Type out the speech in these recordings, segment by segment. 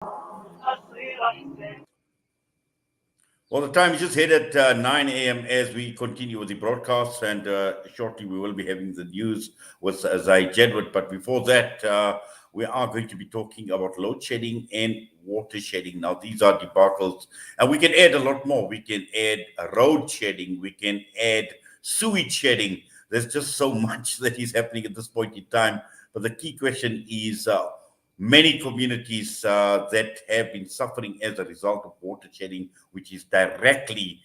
Well, the time is just hit at 9 a.m. as we continue with the broadcast, and shortly we will be having the news with Zaid Jedward. But before that, we are going to be talking about load shedding and water shedding. Now, these are debacles, and we can add a lot more. We can add road shedding, we can add sewage shedding. There's just so much that is happening at this point in time. But the key question is many communities that have been suffering as a result of water shedding, which is directly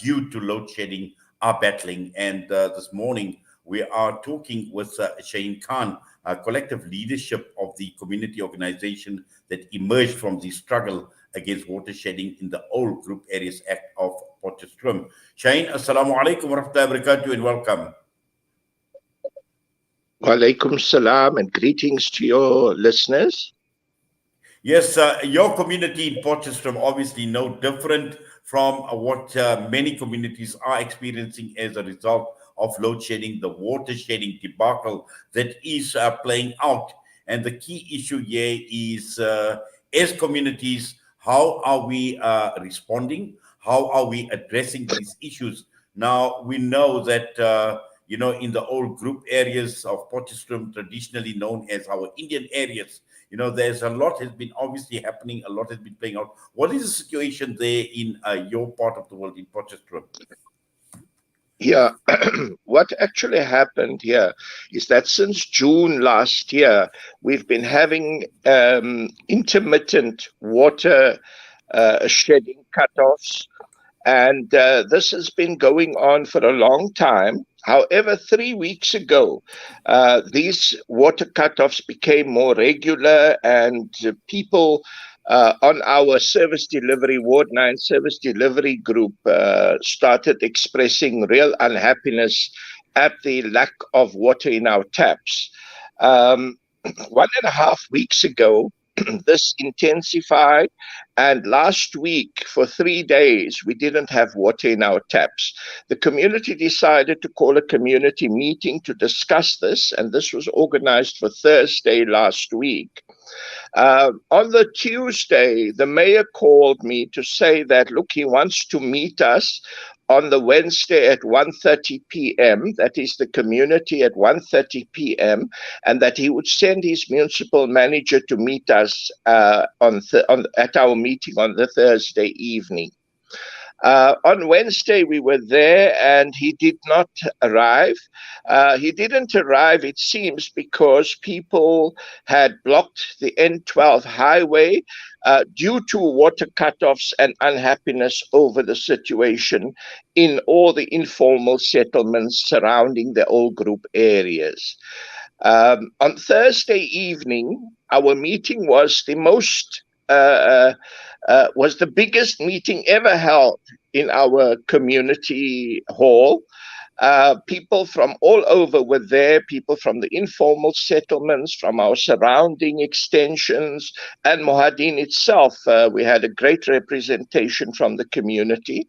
due to load shedding, are battling. And this morning, we are talking with Shaheen Khan, collective leadership of the community organization that emerged from the struggle against water shedding in the old Group Areas Act of Potchefstroom. Shaheen, assalamu alaikum wa rahmatullahi wa barakatuh, and welcome. Walaikum salam and greetings to your listeners. Yes, your community in Potchefstroom obviously no different from what many communities are experiencing as a result of load shedding, the water shedding debacle that is playing out. And the key issue here is, as communities, how are we responding? How are we addressing these issues? Now, we know that in the old group areas of Potchefstroom, traditionally known as our Indian areas, there's a lot has been obviously happening, a lot has been playing out. What is the situation there in your part of the world, in Potchefstroom? Yeah, what actually happened here is that since June last year, we've been having intermittent water shedding cutoffs. And this has been going on for a long time. However, 3 weeks ago, these water cutoffs became more regular, and people on our service delivery, Ward 9 service delivery group, started expressing real unhappiness at the lack of water in our taps. 1.5 weeks ago, this intensified, and last week for 3 days we didn't have water in our taps. The community decided to call a community meeting to discuss this, and this was organized for Thursday last week. On the Tuesday, the mayor called me to say that, look, he wants to meet us on the Wednesday at 1:30 p.m., that is the community at 1:30 p.m., and that he would send his municipal manager to meet us at our meeting on the Thursday evening. On Wednesday, we were there, and he did not arrive. He didn't arrive, it seems, because people had blocked the N12 highway due to water cutoffs and unhappiness over the situation in all the informal settlements surrounding the old group areas. On Thursday evening, our meeting was the biggest meeting ever held in our community hall. People from all over were there, people from the informal settlements, from our surrounding extensions, and Mohadin itself. We had a great representation from the community.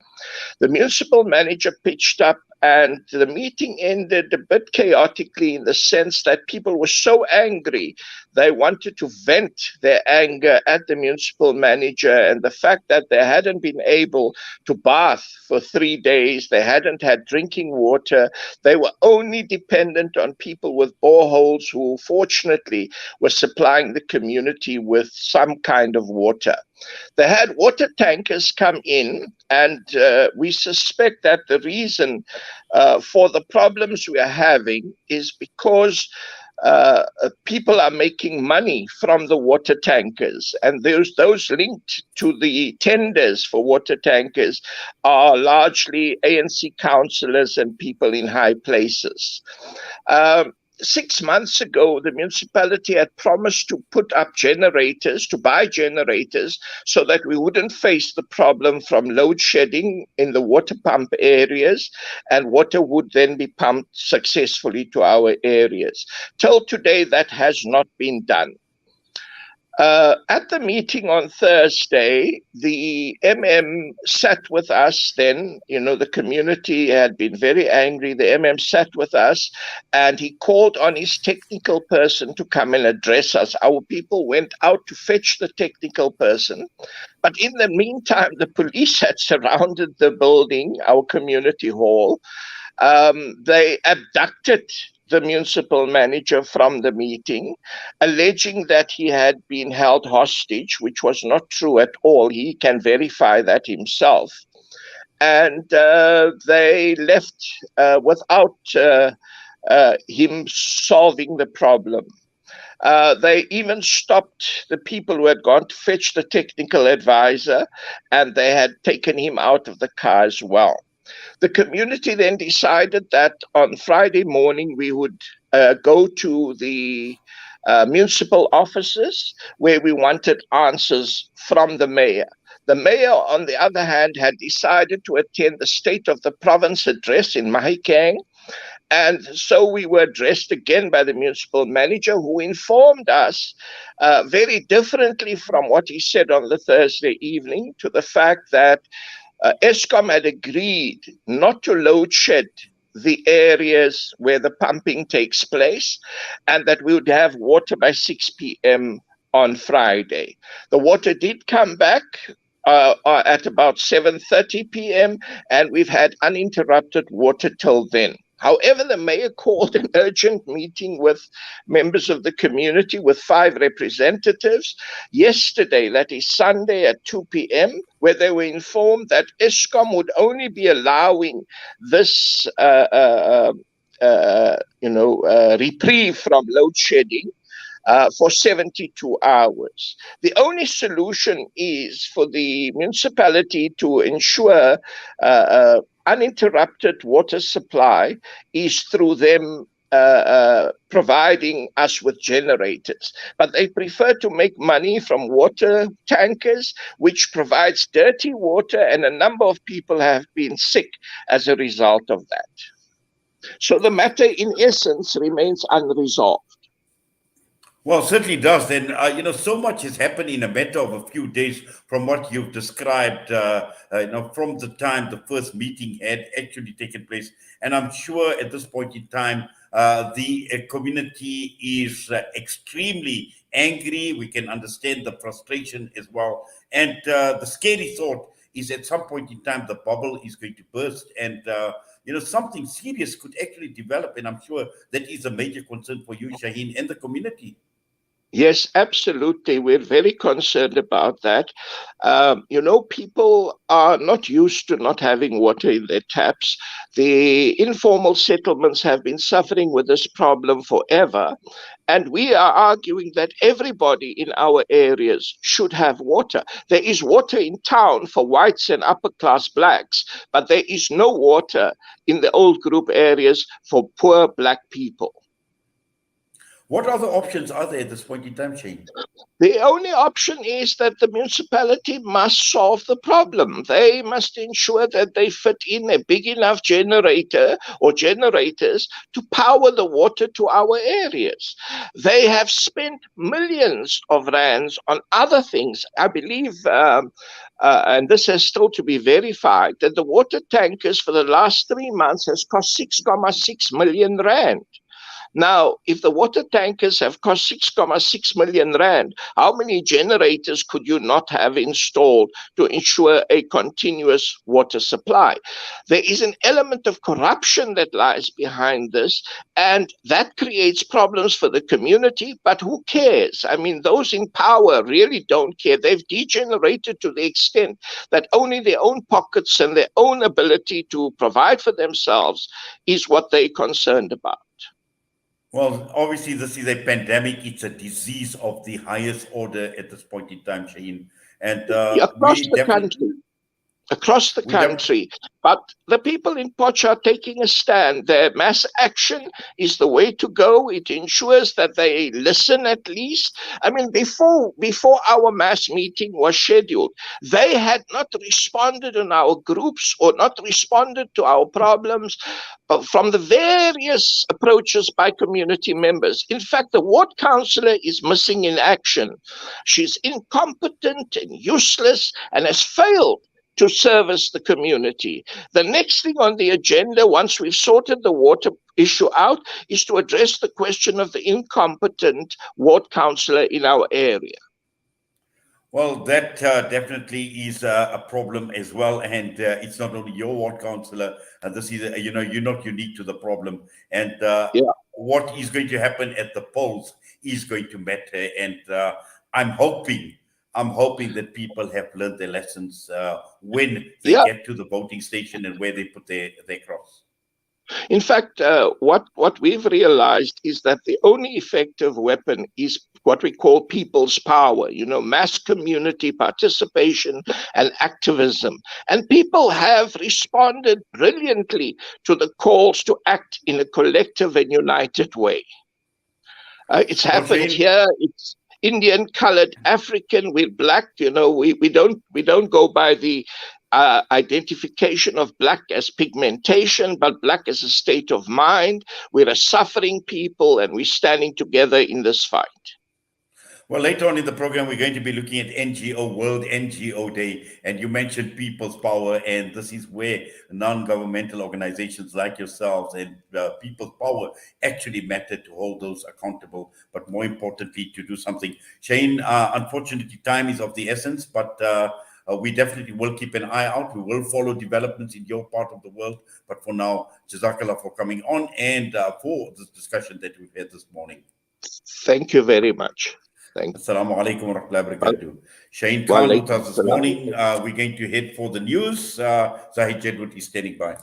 The municipal manager pitched up, and the meeting ended a bit chaotically in the sense that people were so angry. They wanted to vent their anger at the municipal manager and the fact that they hadn't been able to bath for 3 days. They hadn't had drinking water. They were only dependent on people with boreholes who fortunately were supplying the community with some kind of water. They had water tankers come in, and we suspect that the reason for the problems we are having is because people are making money from the water tankers, and those linked to the tenders for water tankers are largely ANC councillors and people in high places. 6 months ago, the municipality had promised to put up generators, to buy generators, so that we wouldn't face the problem from load shedding in the water pump areas, and water would then be pumped successfully to our areas. Till today, that has not been done. At the meeting on Thursday, the sat with us then. The community had been very angry. The sat with us and he called on his technical person to come and address us. Our people went out to fetch the technical person. But in the meantime, the police had surrounded the building, our community hall. They abducted the municipal manager from the meeting, alleging that he had been held hostage, which was not true at all. He can verify that himself. And they left without him solving the problem. They even stopped the people who had gone to fetch the technical advisor, and they had taken him out of the car as well. The community then decided that on Friday morning we would go to the municipal offices where we wanted answers from the mayor. The mayor, on the other hand, had decided to attend the State of the Province address in Mahikeng. And so we were addressed again by the municipal manager, who informed us very differently from what he said on the Thursday evening, to the fact that Eskom had agreed not to load shed the areas where the pumping takes place, and that we would have water by 6 p.m. on Friday. The water did come back at about 7:30 p.m., and we've had uninterrupted water till then. However, the mayor called an urgent meeting with members of the community, with 5 representatives yesterday, that is Sunday, at 2 p.m., where they were informed that Eskom would only be allowing this reprieve from load shedding for 72 hours. The only solution is for the municipality to ensure uninterrupted water supply is through them providing us with generators. But they prefer to make money from water tankers, which provides dirty water, and a number of people have been sick as a result of that. So the matter, in essence, remains unresolved. Well, certainly does. Then, so much has happened in a matter of a few days from what you've described, from the time the first meeting had actually taken place. And I'm sure at this point in time, the community is extremely angry. We can understand the frustration as well. And the scary thought is at some point in time, the bubble is going to burst and, something serious could actually develop. And I'm sure that is a major concern for you, Shaheen, and the community. Yes, absolutely. We're very concerned about that. People are not used to not having water in their taps. The informal settlements have been suffering with this problem forever. And we are arguing that everybody in our areas should have water. There is water in town for whites and upper class blacks, but there is no water in the old group areas for poor black people. What other options are there at this point in time, Shane? The only option is that the municipality must solve the problem. They must ensure that they fit in a big enough generator or generators to power the water to our areas. They have spent millions of rands on other things. I believe, and this has still to be verified, that the water tankers for the last 3 months has cost 6.6 million rand. Now, if the water tankers have cost 6.6 million rand, how many generators could you not have installed to ensure a continuous water supply? There is an element of corruption that lies behind this, and that creates problems for the community, but who cares? I mean, those in power really don't care. They've degenerated to the extent that only their own pockets and their own ability to provide for themselves is what they're concerned about. Well, obviously, this is a pandemic. It's a disease of the highest order at this point in time, Shaheen. And Across we the definitely, country. across the We don't- country. But the people in Potch are taking a stand. Their mass action is the way to go. It ensures that they listen at least. I mean, before our mass meeting was scheduled, they had not responded in our groups or not responded to our problems from the various approaches by community members. In fact, the ward councillor is missing in action. She's incompetent and useless and has failed to service the community. The next thing on the agenda, once we've sorted the water issue out, is to address the question of the incompetent ward councillor in our area. Well, that definitely is a problem as well, and it's not only your ward councillor. And this is, you're not unique to the problem. And what is going to happen at the polls is going to matter. And I'm hoping that people have learned their lessons when they get to the voting station and where they put their cross. In fact, what we've realized is that the only effective weapon is what we call people's power, mass community participation and activism. And people have responded brilliantly to the calls to act in a collective and united way. It's happened here. It's Indian, colored, African. We're black. We don't go by the identification of black as pigmentation, but black as a state of mind. We're a suffering people, and we're standing together in this fight. Well, later on in the program, we're going to be looking at World NGO Day, and you mentioned people's power, and this is where non-governmental organizations like yourselves and people's power actually matter to hold those accountable, but more importantly, to do something. Shaheen, unfortunately, time is of the essence, but we definitely will keep an eye out. We will follow developments in your part of the world, but for now, Jazakallah for coming on and for this discussion that we've had this morning. Thank you very much. Assalamu alaikum wa rahmatullahi wa barakatuh. Shaheen Khan with us this morning. We're going to head for the news. Zahid Jedwood is standing by.